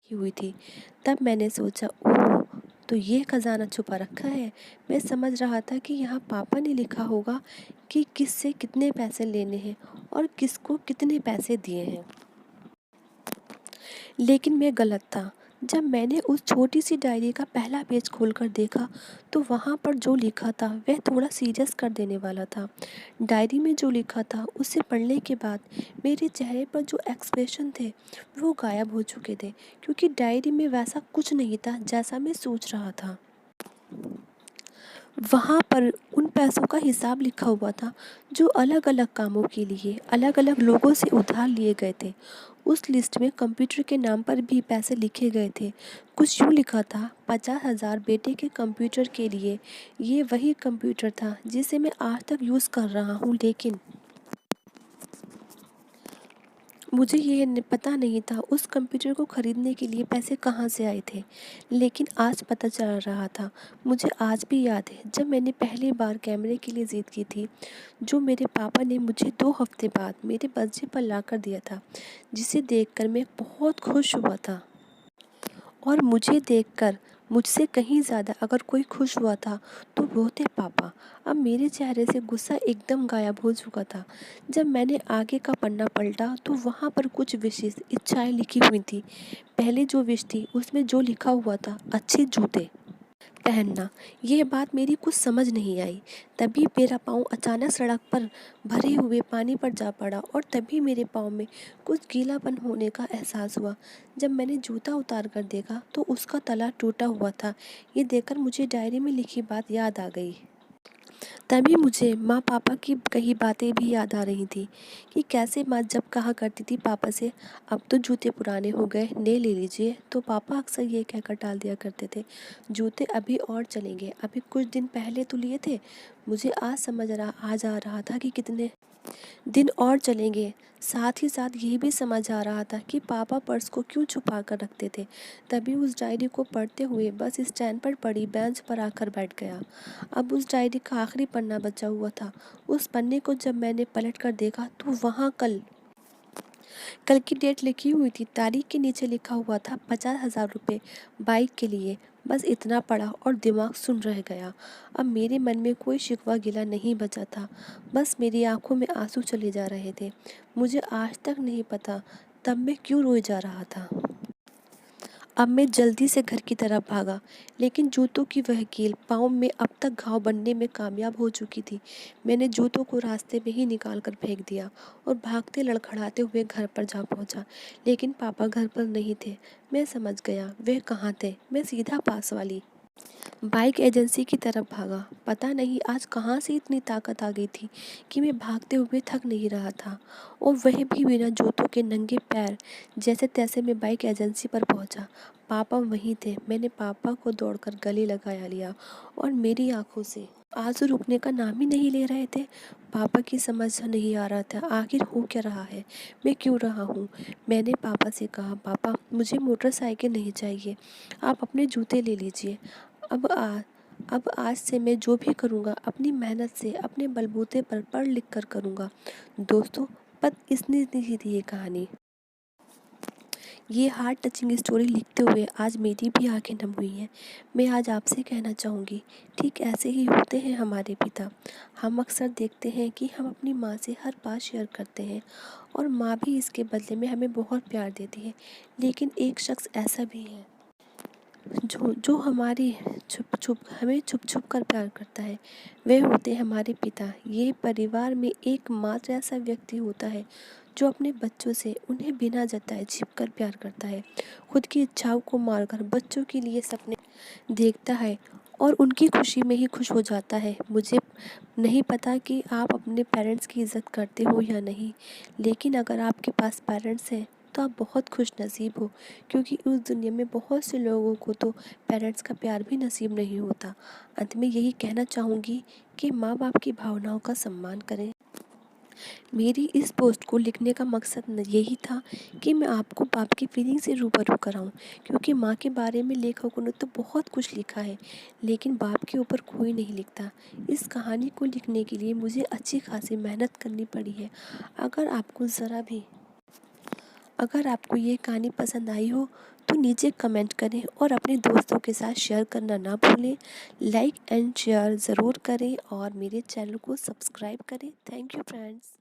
की हुई थी। तब मैंने सोचा, ओह! तो ये खजाना छुपा रखा है। मैं समझ रहा था कि यहाँ पापा ने लिखा होगा कि किससे कितने पैसे लेने हैं और किसको कितने पैसे दिए हैं। लेकिन मैं गलत था। जब मैंने उस छोटी सी डायरी का पहला पेज खोलकर देखा तो वहाँ पर जो लिखा था वह थोड़ा सीरियस कर देने वाला था। डायरी में जो लिखा था उसे पढ़ने के बाद मेरे चेहरे पर जो एक्सप्रेशन थे वो गायब हो चुके थे, क्योंकि डायरी में वैसा कुछ नहीं था जैसा मैं सोच रहा था। वहाँ पर उन पैसों का हिसाब लिखा हुआ था जो अलग अलग कामों के लिए अलग अलग लोगों से उधार लिए गए थे। उस लिस्ट में कंप्यूटर के नाम पर भी पैसे लिखे गए थे। कुछ यूँ लिखा था, 50,000 बेटे के कंप्यूटर के लिए। ये वही कंप्यूटर था जिसे मैं आज तक यूज़ कर रहा हूँ, लेकिन मुझे ये पता नहीं था उस कंप्यूटर को ख़रीदने के लिए पैसे कहाँ से आए थे। लेकिन आज पता चल रहा था। मुझे आज भी याद है जब मैंने पहली बार कैमरे के लिए ज़िद की थी, जो मेरे पापा ने मुझे 2 हफ्ते बाद मेरे बर्थडे पर ला कर दिया था, जिसे देखकर मैं बहुत खुश हुआ था। और मुझे देखकर मुझसे कहीं ज़्यादा अगर कोई खुश हुआ था तो वो थे पापा। अब मेरे चेहरे से गुस्सा एकदम गायब हो चुका था। जब मैंने आगे का पन्ना पलटा तो वहाँ पर कुछ विशेष इच्छाएं लिखी हुई थी। पहले जो विश थी उसमें जो लिखा हुआ था, अच्छे जूते पहनना। यह बात मेरी कुछ समझ नहीं आई। तभी मेरा पाँव अचानक सड़क पर भरे हुए पानी पर जा पड़ा और तभी मेरे पाँव में कुछ गीलापन होने का एहसास हुआ। जब मैंने जूता उतार कर देखा तो उसका तला टूटा हुआ था। ये देखकर मुझे डायरी में लिखी बात याद आ गई। तभी मुझे माँ पापा की कही बातें भी याद आ रही थी कि कैसे माँ जब कहा करती थी पापा से, अब तो जूते पुराने हो गए, नए ले लीजिए, तो पापा अक्सर ये कहकर टाल दिया करते थे, जूते अभी और चलेंगे, अभी कुछ दिन पहले तो लिए थे। मुझे आज आ रहा था कि कितने दिन और चलेंगे। साथ ही साथ ये भी समझ आ रहा था कि पापा पर्स को क्यों छुपा कर रखते थे। तभी उस डायरी को पढ़ते हुए बस स्टैंड पर पड़ी बेंच पर आकर बैठ गया। अब उस डायरी का आखिरी पन्ना बचा हुआ था। उस पन्ने को जब मैंने पलट कर देखा तो वहाँ कल कल की डेट लिखी हुई थी। तारीख के नीचे लिखा हुआ था 50,000 रुपये बाइक के लिए। बस इतना पढ़ा और दिमाग सुन रह गया। अब मेरे मन में कोई शिकवा गिला नहीं बचा था। बस मेरी आंखों में आंसू चले जा रहे थे। मुझे आज तक नहीं पता तब मैं क्यों रोए जा रहा था। अब मैं जल्दी से घर की तरफ भागा, लेकिन जूतों की वह कील पाँव में अब तक घाव बनने में कामयाब हो चुकी थी। मैंने जूतों को रास्ते में ही निकाल कर फेंक दिया और भागते लड़खड़ाते हुए घर पर जा पहुंचा। लेकिन पापा घर पर नहीं थे। मैं समझ गया वह कहाँ थे। मैं सीधा पास वाली बाइक एजेंसी की तरफ भागा। पता नहीं आज कहाँ से इतनी ताकत आ गई थी कि मैं भागते हुए थक नहीं रहा था, और वह भी बिना जूतों के नंगे पैर। जैसे तैसे मैं बाइक एजेंसी पर पहुंचा। पापा वहीं थे। मैंने पापा को दौड़कर गले लगाया लिया और मेरी आंखों से आंसू रुकने का नाम ही नहीं ले रहे थे। पापा की समझ नहीं आ रहा था आखिर हो क्या रहा है, मैं क्यों रहा हूँ। मैंने पापा से कहा, पापा मुझे मोटरसाइकिल नहीं चाहिए, आप अपने जूते ले लीजिए। अब आ अब आज से मैं जो भी करूँगा अपनी मेहनत से अपने बलबूते पर पढ़ लिख कर करूँगा। दोस्तों, बस इतनी सी थी ये कहानी। ये हार्ट टचिंग स्टोरी लिखते हुए आज मेरी भी आंखें नम हुई हैं। मैं आज आपसे कहना चाहूँगी, ठीक ऐसे ही होते हैं हमारे पिता। हम अक्सर देखते हैं कि हम अपनी माँ से हर बात शेयर करते हैं और माँ भी इसके बदले में हमें बहुत प्यार देती है। लेकिन एक शख्स ऐसा भी है जो जो हमारी छुप छुप कर प्यार करता है। वे होते हैं हमारे पिता। ये परिवार में एकमात्र ऐसा व्यक्ति होता है जो अपने बच्चों से उन्हें बिना जताए छिपकर प्यार करता है, खुद की इच्छाओं को मारकर बच्चों के लिए सपने देखता है और उनकी खुशी में ही खुश हो जाता है। मुझे नहीं पता कि आप अपने पेरेंट्स की इज़्ज़त करते हो या नहीं, लेकिन अगर आपके पास पेरेंट्स हैं तो आप बहुत खुश नसीब हो, क्योंकि उस दुनिया में बहुत से लोगों को तो पेरेंट्स का प्यार भी नसीब नहीं होता। अंत में यही कहना चाहूँगी कि माँ बाप की भावनाओं का सम्मान करें। मेरी इस पोस्ट को लिखने का मकसद यही था कि मैं आपको बाप की फीलिंग से रूबरू कराऊं, क्योंकि माँ के बारे में लेखकों ने तो बहुत कुछ लिखा है, लेकिन बाप के ऊपर कोई नहीं लिखता। इस कहानी को लिखने के लिए मुझे अच्छी खासी मेहनत करनी पड़ी है। अगर आपको ये कहानी पसंद आई हो तो नीचे कमेंट करें और अपने दोस्तों के साथ शेयर करना ना भूलें। लाइक एंड शेयर ज़रूर करें और मेरे चैनल को सब्सक्राइब करें। Thank you friends.